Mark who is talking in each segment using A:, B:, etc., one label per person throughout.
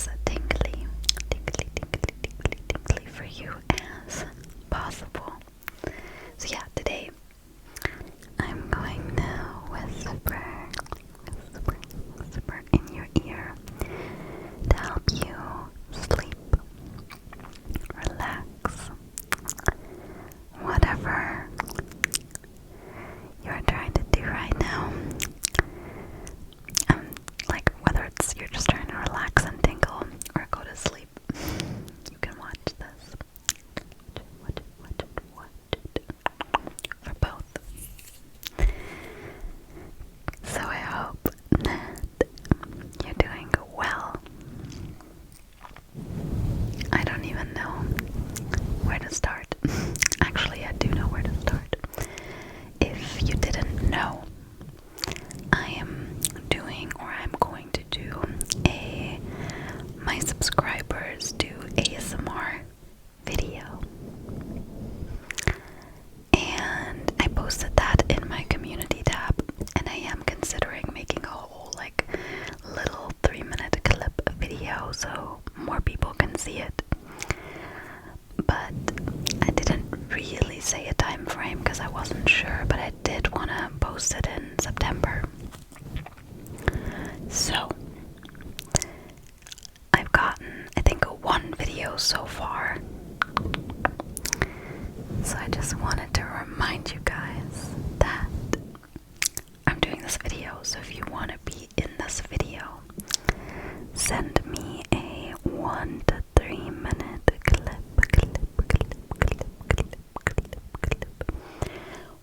A: as tingly, tingly, tingly, tingly, tingly for you as possible. So yeah, today I'm going to whisper, whisper, whisper in your ear to help you sleep, relax, whatever you're trying to do right now. Like whether it's you're just trying to relax and tingle or go to sleep, you can watch this. Watch it. For both. So I hope that you're doing well. I don't even know where to start. Actually, I do know where to start. If you didn't know, I am doing, or I'm going to do, my subscribers do ASMR video. And I posted that in my community tab, and I am considering making a whole, like, little 3-minute clip video so more people can see it. But I didn't really say a time frame because I wasn't sure, but I did want to post it in September. So I've gotten, I think, one video so far. So I just wanted to remind you guys that I'm doing this video. So if you want to be in this video, send me a 1 to 3 minute clip.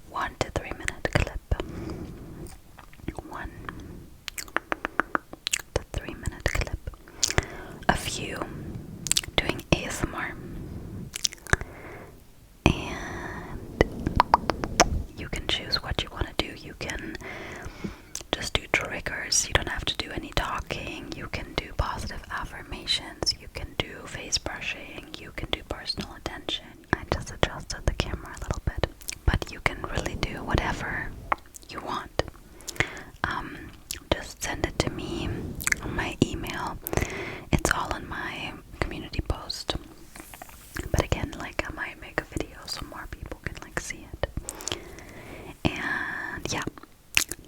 A: 1 to 3 minute clip. 1 to 3 minute clip of you doing ASMR. And you can choose what you want to do. You can just do triggers. You don't have to do any talking. You can do positive affirmations. You can do face brushing. You can do personal attention. I just adjusted the camera a little bit, but you can really do whatever you want. Just send it to me on my email. It's all in my community post. But again, like, I might make a video so more people can like see it. And yeah,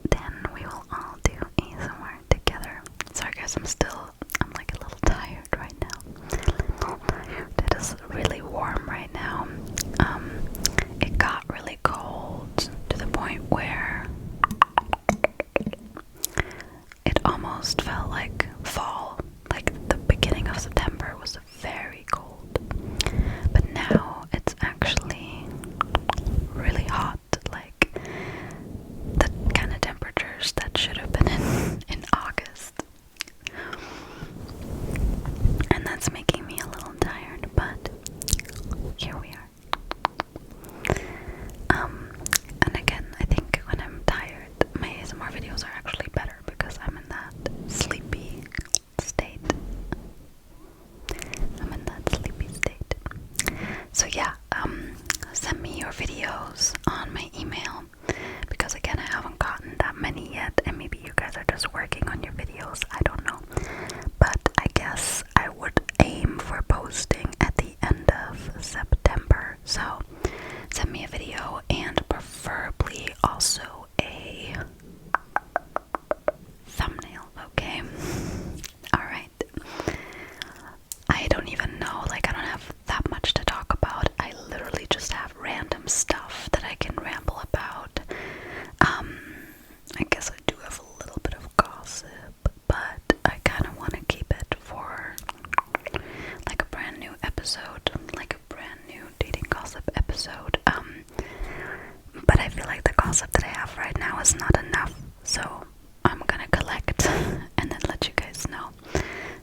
A: then we will all do ASMR together. Sorry guys, I'm like a little tired right now. It is really warm right now. It got really cold to the point where it almost felt like fall. Like the beginning of September was very cold. But now it's actually really hot. Like the kind of temperatures that should have been in August. And that's making me a little tired, but here we are. And again, I think when I'm tired, my ASMR videos are actually better because I'm in that sleepy state. So yeah, send me your videos on my email because again, I haven't gotten that many yet, and maybe you guys are just working on your videos, I don't know. But I guess I would aim for posting at the end of September. So send me a video and preferably also a thumbnail, okay? Alright. I don't even know, like, I don't have that much to talk about. I literally just have random stuff that I can ramble about. I guess I do have a little bit of gossip, but I kind of want to keep it for like a brand new episode, like a brand new dating gossip episode. But I feel like the gossip that I have right now is not enough, so I'm gonna collect and then let you guys know.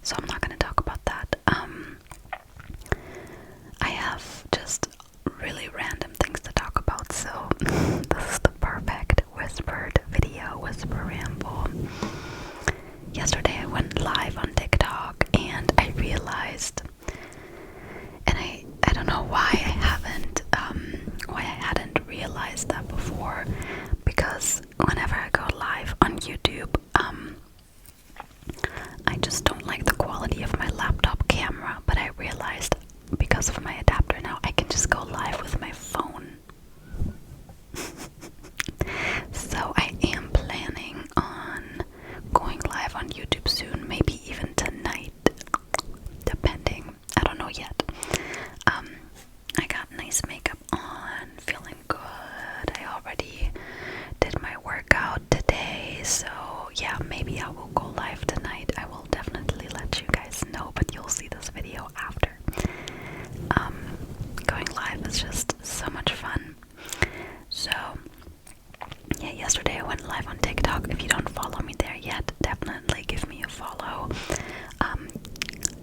A: So I'm not gonna talk about that. I have just really random things to talk about, so this is the perfect whispered video, whisper ramble. Yesterday I went live on TikTok and I realized, and I don't know why I hadn't realized that before, because whenever I go live on YouTube, I just don't like the quality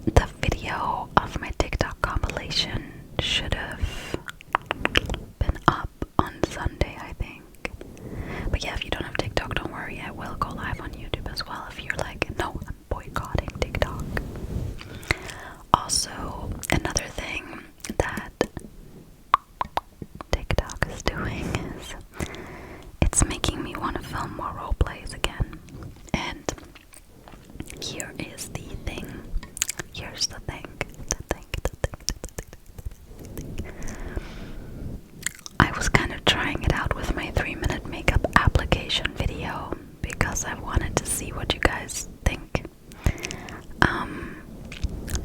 A: the video of my TikTok compilation should have been up on Sunday, I think. But yeah, if you don't have TikTok, don't worry, I will go live on YouTube as well if you're like, no, I'm boycotting TikTok. Also, another thing that TikTok is doing is it's making me want to film more role plays again. And here is the thing. Here's the thing. I was kind of trying it out with my 3-minute makeup application video because I wanted to see what you guys think.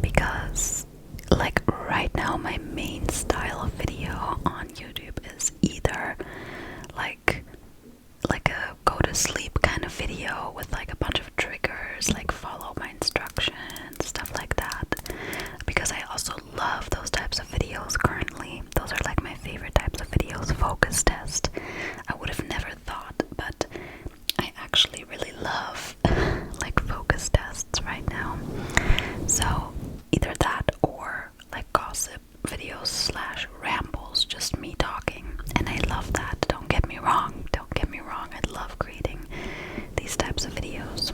A: Because like right now my main style of video on YouTube is either like a go to sleep kind of video with like a bunch of triggers, like follow my instructions, stuff like that. Because I also love those types of videos currently. Those are like my favorite types of videos. Focus test. I would have never thought, but I actually really love like focus tests right now. So either that or like gossip videos slash rambles, just me talking. And I love that. Don't get me wrong. I love creating these types of videos.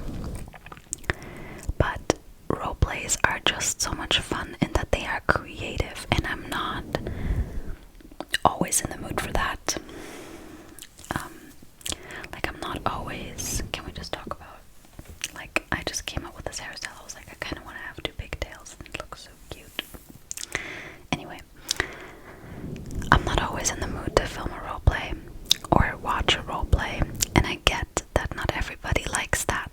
A: But role plays are just so much fun in that they are creative, and I'm not always in the mood for that. Like I'm not always. Can we just talk about? Like I just came up with this hairstyle. I was like, I kind of want to have 2 pigtails, and it looks so cute. Anyway, I'm not always in the mood to film a role play or watch a role play, and I get that not everybody likes that.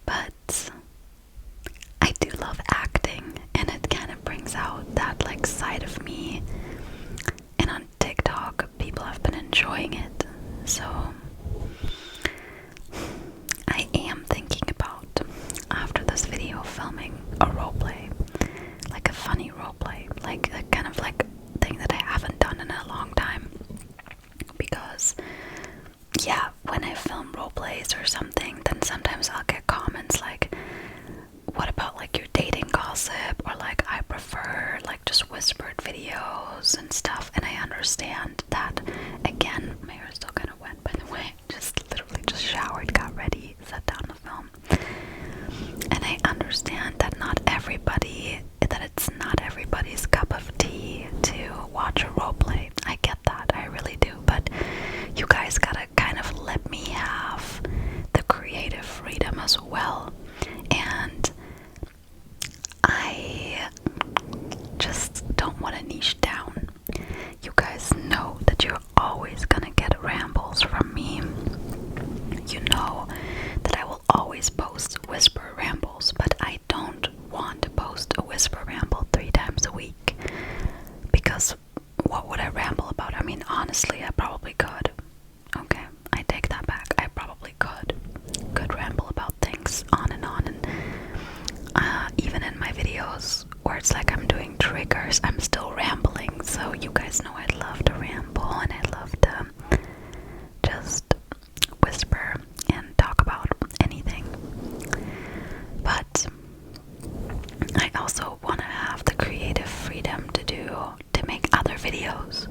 A: But I do love acting, and it kind of brings out that like side of me. And on TikTok, people have been enjoying it. So I am thinking about, after this video, filming a roleplay, like a funny roleplay, like a kind of like thing that I haven't done in a long time. Because yeah, when I film roleplays or something, then sometimes I'll get comments like, what about like your dating gossip, or like I prefer like just whispered videos and stuff. And I understand that. Again, my hair is still kind of wet, by the way. Just literally just showered, got ready, sat down to film. And I understand that it's not everybody's cup of tea to watch a roleplay. I get that, I really do. But you guys gotta kind of let me have the creative freedom as well. And I just don't want to niche down. You guys know that you're always gonna get rambles from me. You know that I will always post whisper rambles, but I don't want to post a whisper ramble 3 times a week. Because what would I ramble about? I mean, honestly, I probably could. Okay, I take that back. I probably could ramble about things on and on. And even in my videos where it's like I'm doing triggers, I'm still rambling. So you guys know I love to ramble, and I love to just whisper and talk about anything. But I also want to have the creative freedom to make other videos,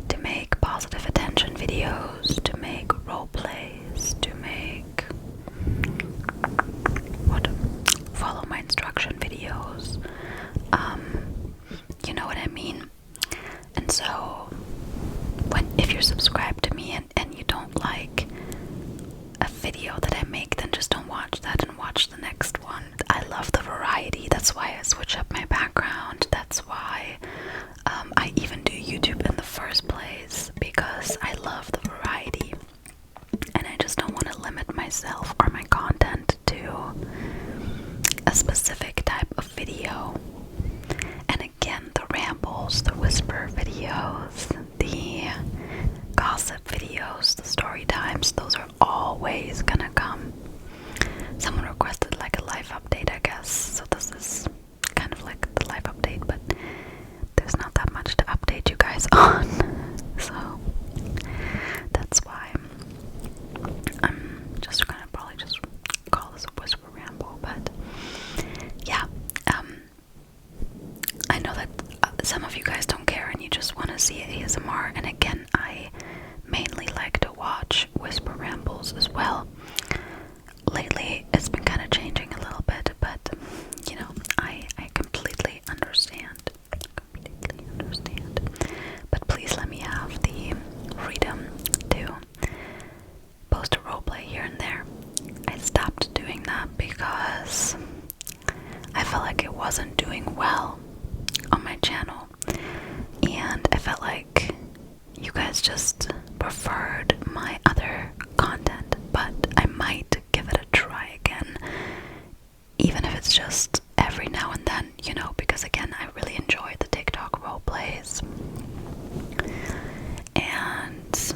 A: to make positive attention videos, to make role plays, to make follow my instruction videos. You know what I mean? And so if you're subscribed to me and you don't like a video that I make, then just don't watch that and watch the next one. I love the variety. That's why I switch up my background. That's why I even do YouTube in the first place, because I love the variety. And I just don't want to limit myself or my content to a specific type of video. And again, the rambles, the whisper videos, the gossip videos, the story times, those are always gonna come. Someone requested like a life update, I guess, so this is kind of like the life update, but there's not that much to update you guys on, so that's why I'm just gonna probably just call this a whisper ramble. But yeah, ASMR, and again, I mainly like to watch whisper rambles as well. Lately, it's been kind of changing a little bit, but you know, I completely understand. Completely understand. But please let me have the freedom to post a roleplay here and there. I stopped doing that because I felt like it wasn't doing well on my channel, and I felt like you guys just preferred my other content, but I might give it a try again, even if it's just every now and then, you know, because again, I really enjoy the TikTok roleplays. And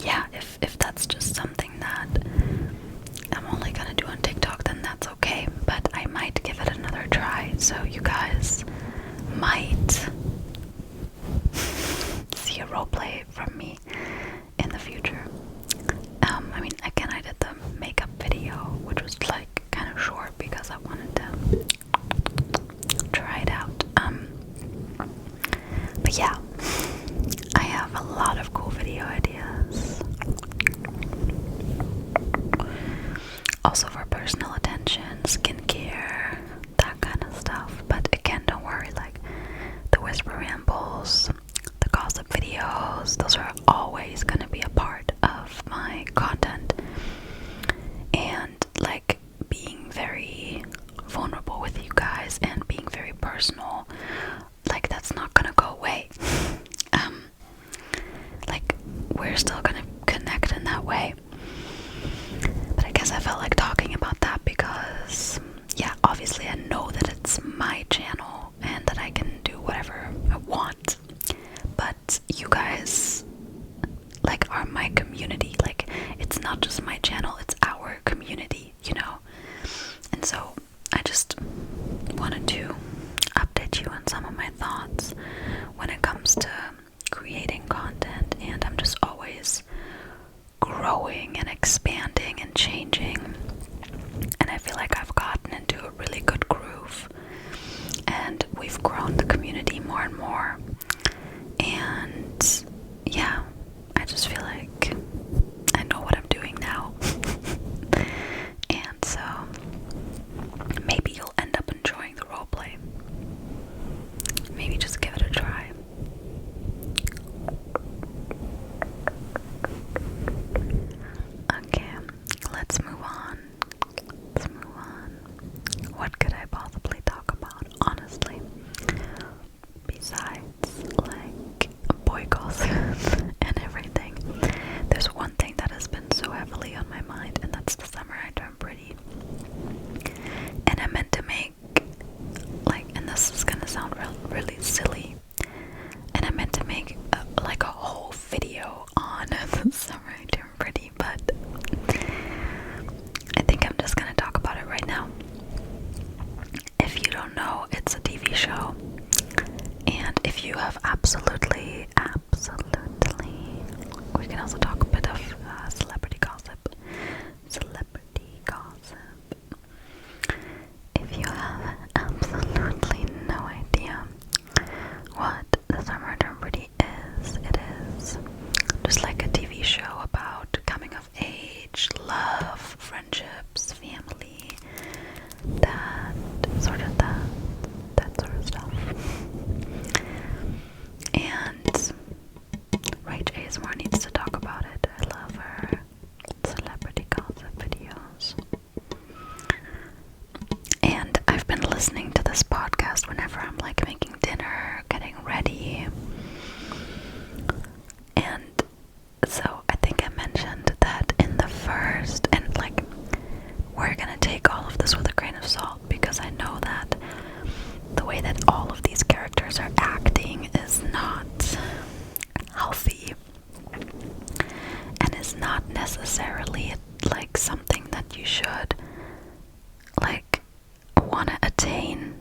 A: yeah, if that's just something that I'm only gonna do on TikTok, then that's okay, but I might give it another try, so you guys might see a roleplay from me in the future. I mean, again, I did the makeup video, which was like kind of short because I wanted to try it out. But yeah, I have a lot of cool video ideas. Also for personal attention, skincare, that kind of stuff. But again, don't worry, like the whisper rambles, the gossip videos, those are always going to be a part of my content. And like being very vulnerable with you guys and being very personal, like that's not going to go away. Like we're still going to connect in that way. But I guess I felt like talking about that because, yeah, obviously I know that it's my channel and that I can do whatever I want. But you guys, like, are my community. Like, it's not just my channel, it's our community, you know? And so I just wanted to update you on some of my thoughts when it comes to creating content, and I'm just always growing and expanding and changing, and I feel like I've gotten into a really good groove, and we've grown the community more and more, and yeah, I just feel like I know what I'm doing now. And so maybe you'll end up enjoying the roleplay. Maybe just give it a try. Okay, let's move on. What could I possibly talk about, honestly? Besides, like, boy gossip and everything. There's one thing that has been so heavily on my mind, and that's the summer I turned pretty. And I meant to make, like, and this is gonna sound really silly, and I meant to make like a whole video on the summer I turned pretty, but I think I'm just gonna talk about it right now. If you don't know, it's a TV show, and if you have absolutely, we can also talk a bit of celebrity gossip. If you have absolutely no idea what the Summer Term Pretty is, it is just like a TV show about coming of age, love, friendships, family, that sort of stuff. And Rach ASMR needs to talk about it. I love her celebrity gossip videos. And I've been listening to this podcast whenever I'm like making dinner, getting ready. And so I think I mentioned that in the first, and like, we're gonna take all of this with a grain of salt because I know that the way that all of these characters are acting is not healthy and is not necessarily like something that you should like want to attain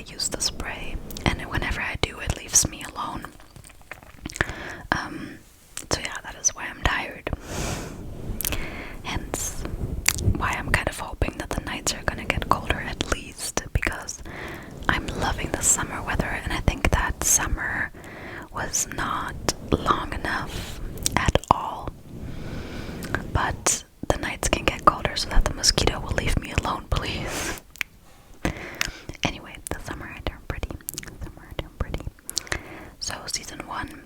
A: use the spray, and whenever I do, it leaves me alone. So yeah, that is why I'm tired. Hence why I'm kind of hoping that the nights are gonna get colder at least, because I'm loving the summer weather, and I think that summer was not long enough at all. But the nights can get colder so that the mosquito will leave me alone, please. Anyway, the summer I turned pretty. So season 1,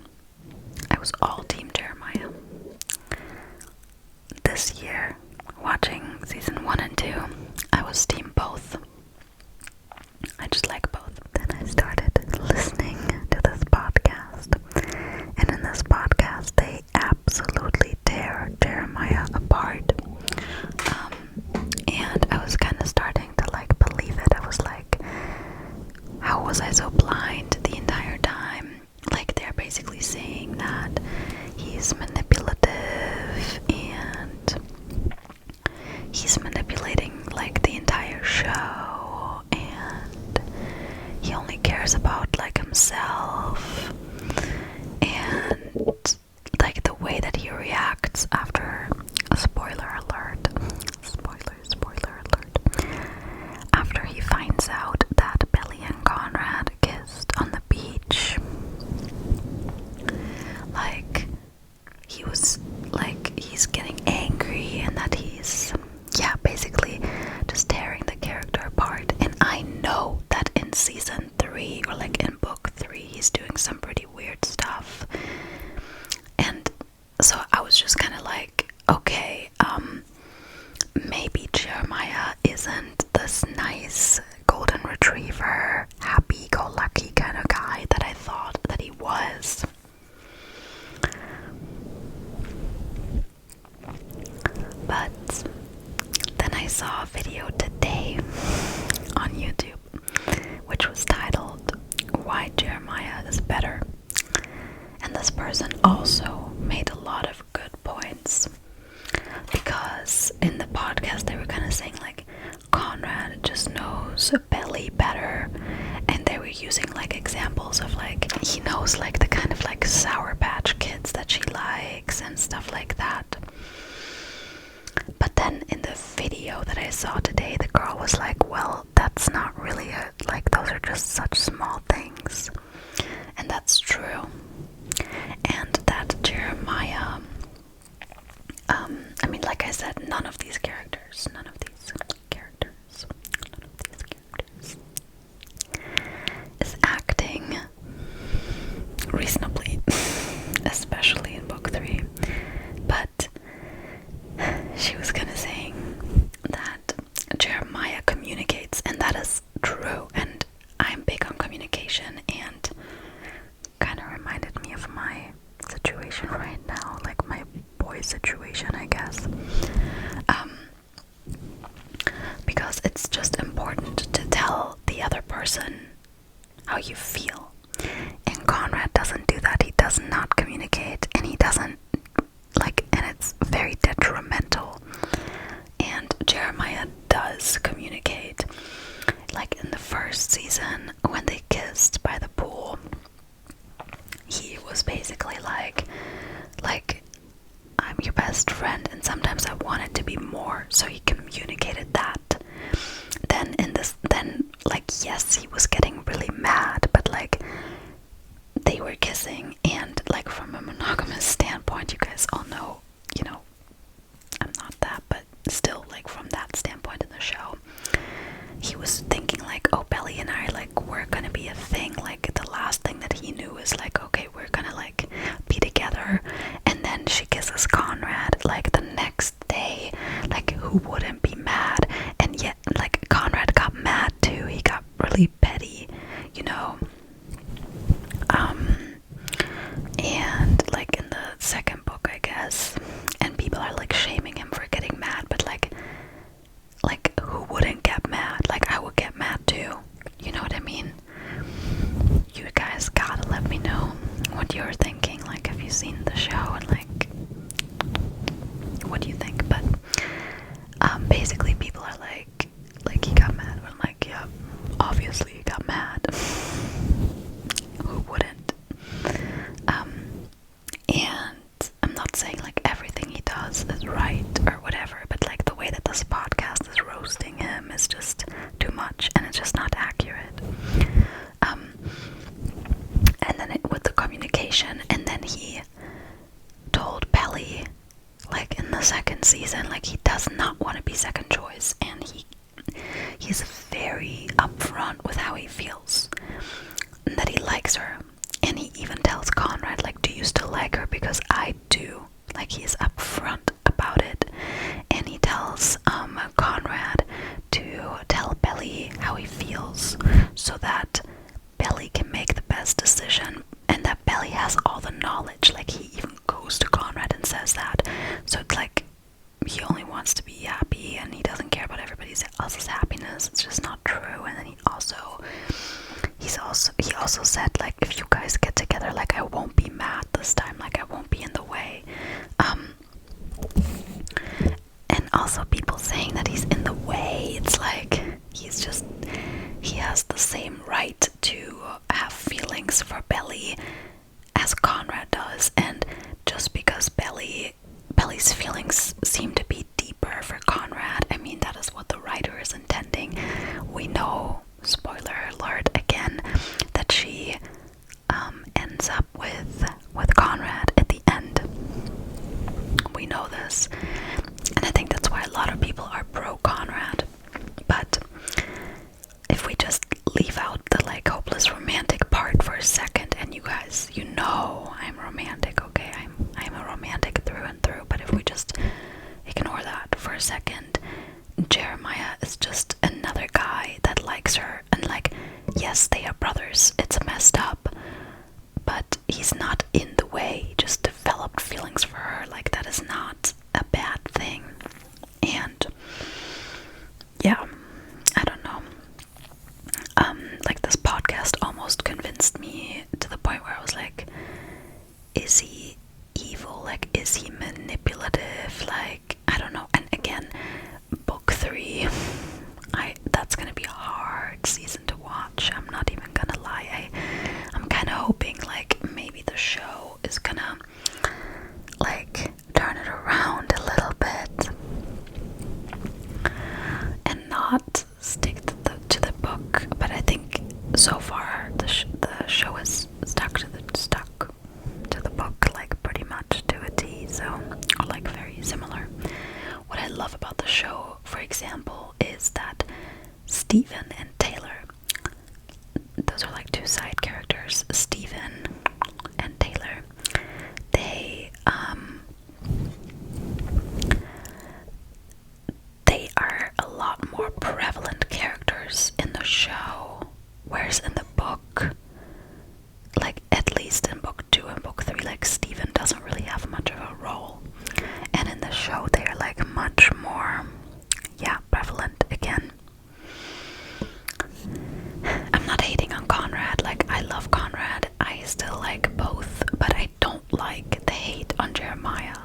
A: I was all team Jeremiah. This year, watching season 1 and 2, I was team both. I just like both. Then I started listening to this podcast, and in this podcast they absolutely tear Jeremiah apart. And I was kind of starting to like believe it. I was like, how was I so blind the entire time? Like, they're basically saying that he's manipulative and he's manipulating like the entire show, and he only cares about like himself, and like the way that he reacts after spoiler alert, after he finds out that Belly and Conrad kissed on the beach. Like, he was like, he's getting angry, and that he's, yeah, basically just tearing the character apart. And I know that in season 3, or like in book 3, he's doing some pretty weird stuff. And so I was just kind of like, okay, maybe Jeremiah isn't this nice golden retriever, happy-go-lucky kind of guy that I thought that he was. But then I saw a video today on YouTube, which was titled, "Why Jeremiah is Better." And this person also made a lot of good points, because in the podcast they were kind of saying like, Conrad just knows Belly better, and they were using like examples of like, he knows like the kind of like Sour Patch Kids that she likes and stuff like that. But then in the video that I saw today, the girl was like, well, that's not really like, those are just such small things. And that's true. And that Jeremiah, I mean, like I said, none of these characters is acting reasonably, especially in book 3. But she was kind of saying that Jeremiah communicates, and that is true, and I'm big on communication, and kind of reminded me of my situation right now, like my boy situation, I guess. Because it's just important to tell the other person how you feel. And Conrad doesn't do that. He does not communicate, and he doesn't like, and it's very detrimental. And Jeremiah does communicate. Like in the first season, when they kissed by the pool, he was basically like I'm your best friend, and sometimes I want it to be more, so he communicated that. Then like, yes, he was getting really mad, but like, they were kissing, and like, from a monogamous standpoint, you guys all know, you know, I'm not that, but still, like, from that standpoint in the show, he was thinking like, oh, Belly and I, like, we're gonna be a thing. Like, the last thing that he knew is like, okay, we're gonna like be together. And then she kisses Conrad like the next day. Like, who wouldn't be mad? And yet, like, Conrad got mad too. He got really petty, you know. And like in the second book, I guess, and people are like shaming him for getting mad, but like who wouldn't get mad? Like, I would get mad too, you know what I mean? mad. Who wouldn't? And I'm not saying like everything he does is right or whatever, but like the way that this podcast is roasting him is just too much, and it's just not accurate. And then with the communication, and then he told Belly, like in the second season, like he does not want to be second choice, and he's very upfront with how he feels, and that he likes her. And he even tells Conrad, like, do you still like her? Because I do. Like, he's upfront about it. And he tells Conrad to tell Belly how he feels, so that Belly can make the best decision, and that Belly has all the knowledge. Like, he even goes to Conrad and says that. So it's like he only wants to be happy, and he doesn't care about everybody else's happiness. It's just not true. And then he also said, like, if you guys get together, like, I won't be mad this time, like, I won't be in the way. And also people saying that he's in the way, it's like he has the same right to have feelings for Belly as Conrad does, and just because Belly's feelings seem to be deeper for Conrad, I mean, that is what the writer is intending. We know, spoiler alert again, that she ends up with Conrad at the end. We know this, and I think that's why a lot of people are pro Conrad. But if we just leave out the like hopeless romantic part for a second, and you guys, you know I'm romantic, okay? I'm a romantic through and through, but if we just ignore that for a second, Jeremiah is just another guy that likes her, and like, yes, they are brothers, it's messed up, but he's not in the way. He just developed feelings for her. Like, that is not a bad thing. And yeah, I don't know. Like, this podcast almost convinced me to the point where I was like, is he evil? Like, is he manipulative? Like, I don't know. And again, book 3, that's gonna be a hard season to watch. I'm not even gonna lie. I'm kind of hoping like maybe the show is gonna like turn it around a little bit and not stick to the book. But I think so far the show is stuck to the book, like pretty much to a T. So, or like very similar. What I love about the show, for example, is that Stephen and Taylor, those are like two side characters, Stephen and Taylor, they are a lot more prevalent characters in the show, whereas in the book, like at least in book 2 and book 3, like Stephen doesn't really have much of a role, and in the show they are like much more, prevalent again. I'm not hating on Conrad, like I love Conrad, I still like both, but I don't like the hate on Jeremiah.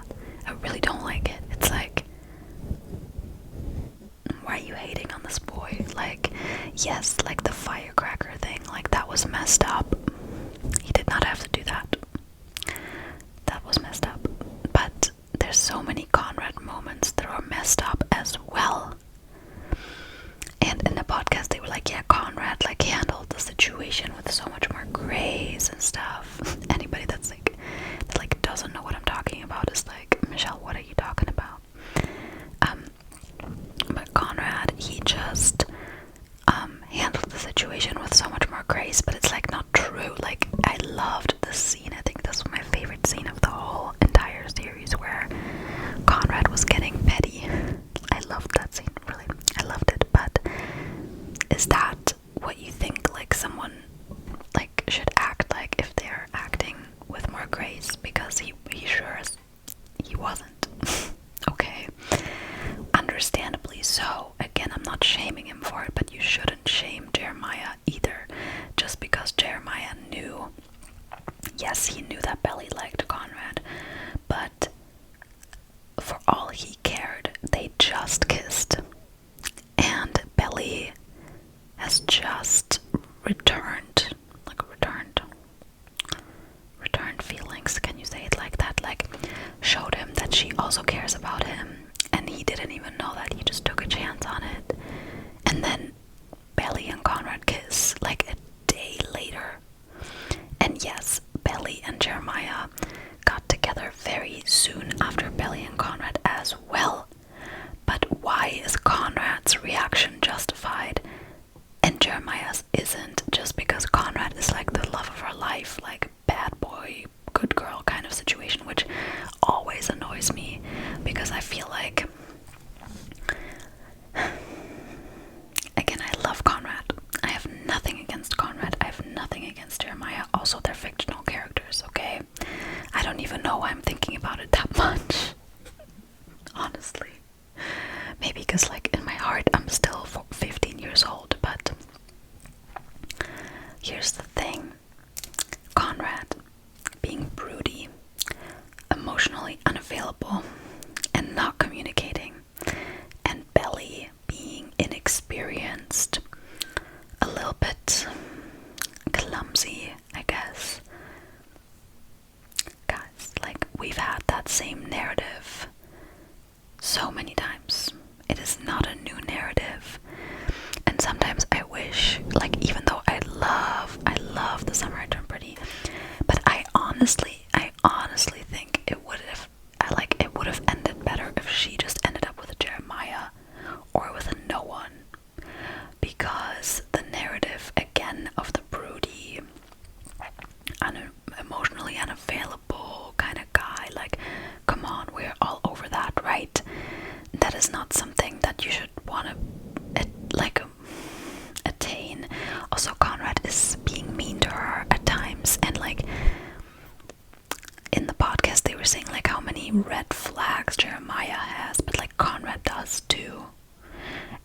A: I really don't like it. It's like, why are you hating on this boy? Like, yes, like the firecracker thing, like that was messed up. He did not have to do that. That was messed up. But there's so many Conrad moments that are messed up as well. And in the podcast they were like, yeah, Conrad like handled the situation with so much more grace and stuff. Anybody that doesn't know what I'm talking about is like, Michelle, what are you talking about? But Conrad, he just handled the situation with so much more grace, but it's like not true. Like, I loved this scene. I think this was my favorite scene of the whole entire series, where Conrad was getting petty. I loved that scene, really. I loved it. But is that what you think like someone like should act like if they're acting with more grace? Because he sure as he wasn't. Okay, understandably so. Again, I'm not shaming him for it, but you shouldn't shame Jeremiah either. Just because Jeremiah returned, returned feelings, can you say it like that? Like, showed him that she also cares about him, and he didn't even know that, he just took a chance on it. And then Belly and Conrad kiss, like a day later. And yes, Belly and Jeremiah got together very soon after Belly and Conrad as well. But why is Conrad's reaction justified and Jeremiah's isn't? Just because Conrad is like the love of her life, like bad boy, good girl kind of situation, which always annoys me because I feel like, again, I love Conrad. I have nothing against Conrad. I have nothing against Jeremiah. Also, they're fictional characters, okay? I don't even know why I'm thinking about it that much. Honestly. Maybe because, like, in my heart, I'm still 15 years old, but here's the thing. Conrad being broody, emotionally unavailable, and not communicating, and Belly being inexperienced, a little bit clumsy, I guess. Guys, like, we've had that same narrative so many times. It is not a new narrative. And sometimes I wish, like, even though I love The Summer I Turned Pretty, but I honestly think it would have ended better if she just ended up with Jeremiah or with a no one. Because the narrative, again, of the broody, emotionally unavailable kind of guy, like, come on, we're all over that, right? That is not something that you should want to, attain. Also, Conrad is being mean to her at times, and, like, in the podcast they were saying, like, how many red flags Jeremiah has, but, like, Conrad does too.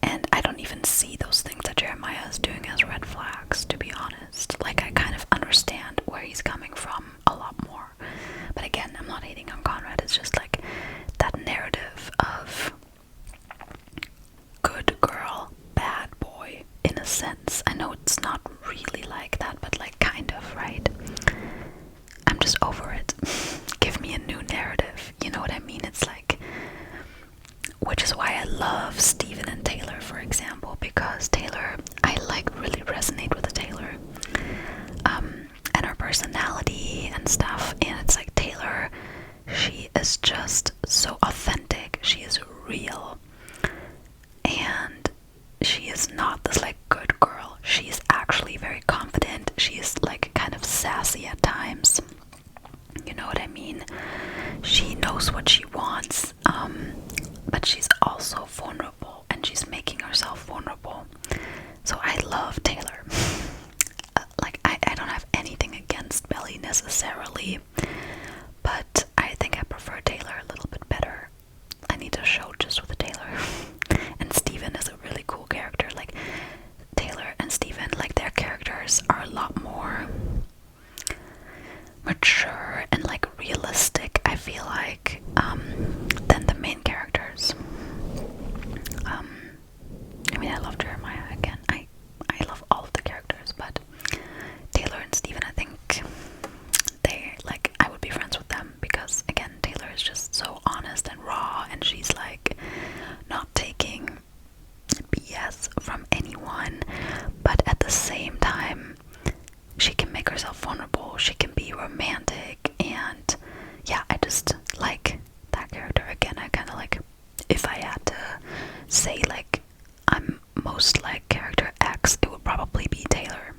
A: And I don't even see those things that Jeremiah is doing as red flags, to be honest. Like, I kind of understand where he's coming from a lot more. But again, I'm not hating on Conrad, it's just like that narrative of good girl, bad boy, in a sense. I know it's not really like that, but, like, kind of, right? I'm just over it. Give me a new narrative, you know what I mean? It's like, which is why I love Steven and Taylor, for example, because Taylor, I, like, really resonate with the Taylor, and her personality and stuff, and it's like, Taylor, she is just so authentic, she is real, and she is not this, like, good girl. She is actually very confident. She is, like, kind of sassy at times, you know what I mean? She knows what she wants, but she's also vulnerable, and she's making herself vulnerable. So I love Taylor. Like, I don't have anything against Belly necessarily, but I think I prefer Taylor a little bit better. I need a show just with Taylor. And Steven is a really cool character. Like, Taylor and Steven, like, their characters are a lot more mature and, like, realistic, I feel like, than the main characters. I mean, I love Jeremiah, again. I love all of the characters, but Taylor and Steven, I think they, like, I would be friends with them because, again, Taylor is just so honest and raw, and she's, like, not taking BS from anyone, but at the same time, she can make herself vulnerable, she can be romantic, and yeah, I just like that character. Again, I kind of like, if I had to say, like, I'm most like character X, it would probably be Taylor.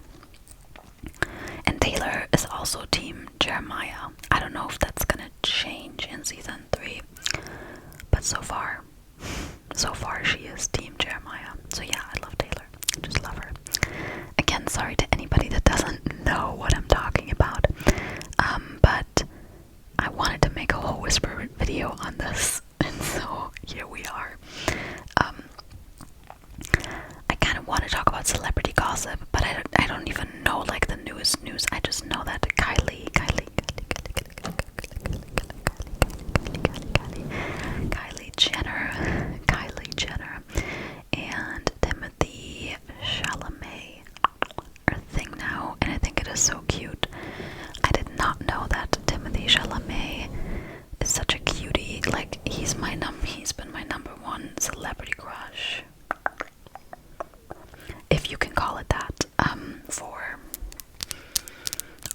A: And Taylor is also team Jeremiah. I don't know if that's gonna change in season 3, but so far she is team Jeremiah. So yeah, I love Taylor. I just love her. Again, sorry to anybody that doesn't know what I'm talking about, but I wanted to make a whole whisper video on this, and so here we are. I kind of want to talk about celebrity gossip, but I don't even know, like, the newest news. I just know that Kylie Jenner and Timothy Chalamet are is so cute. I did not know that Timothée Chalamet is such a cutie. Like, he's been my number one celebrity crush, if you can call it that, for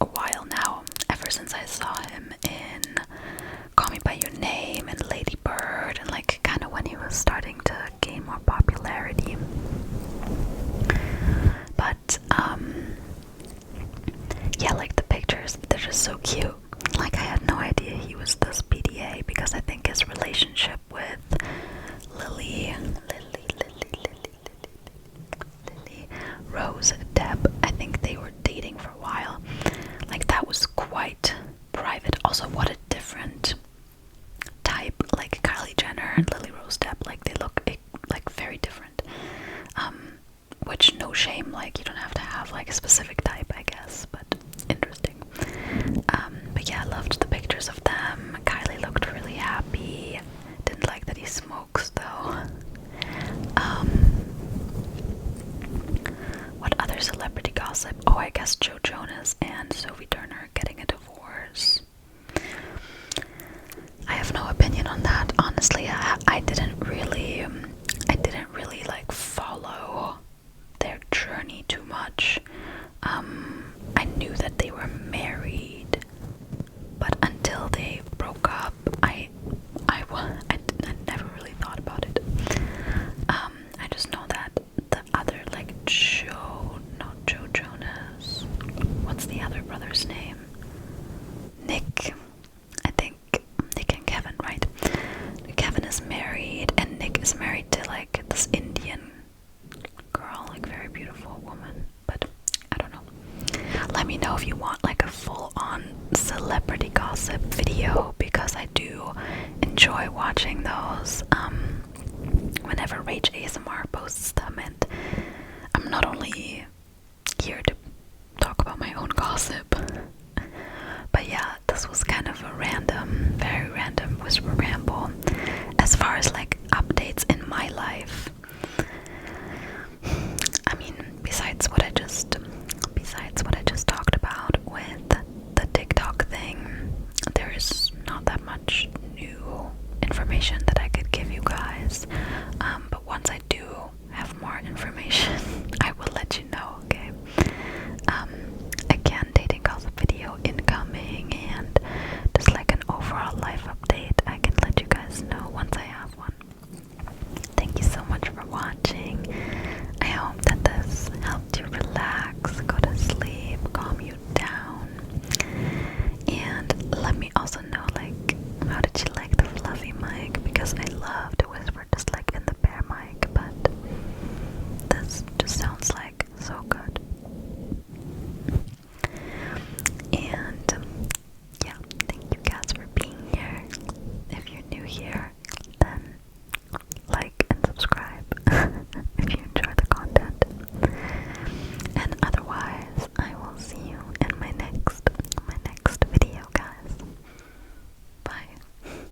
A: a while now. Ever since I saw him in Call Me By Your Name and Lady Bird, and like kind of when he was starting to gain more popularity. But yeah, like the pictures, they're just so cute. Like, I had no idea he was this PDA, because I think his relationship with Lily Rose Depp, I think they were dating for a while. Like, that was quite private. Also, what a different type. Like, Kylie Jenner and Lily Rose Depp, like, they look like very different. Which, no shame, like, you don't have to have like a specific type, I guess, but interesting. But yeah, I loved the pictures of them. Kylie looked really happy. Didn't like that he smokes though. What other celebrity gossip? Oh, I guess Joe Jonas and Sophie Turner getting a divorce. I have no opinion on that, honestly. I didn't really like follow their journey too much. I knew that they were married, but until they broke up, I never really thought about it. I just know that the other, like, not Joe Jonas. What's the other brother's name? Nick. I think Nick and Kevin, right? Kevin is married, and Nick is married to like this Indian girl, like very beautiful woman. But I don't know. Let me know if you want like a full-on celebrity gossip video, because I do enjoy watching those. Whenever Rage ASMR posts them, and I'm not only here to talk about my own gossip, but yeah, this was kind of a very random whisper ramble. As far as like updates in my life, I mean, besides what I just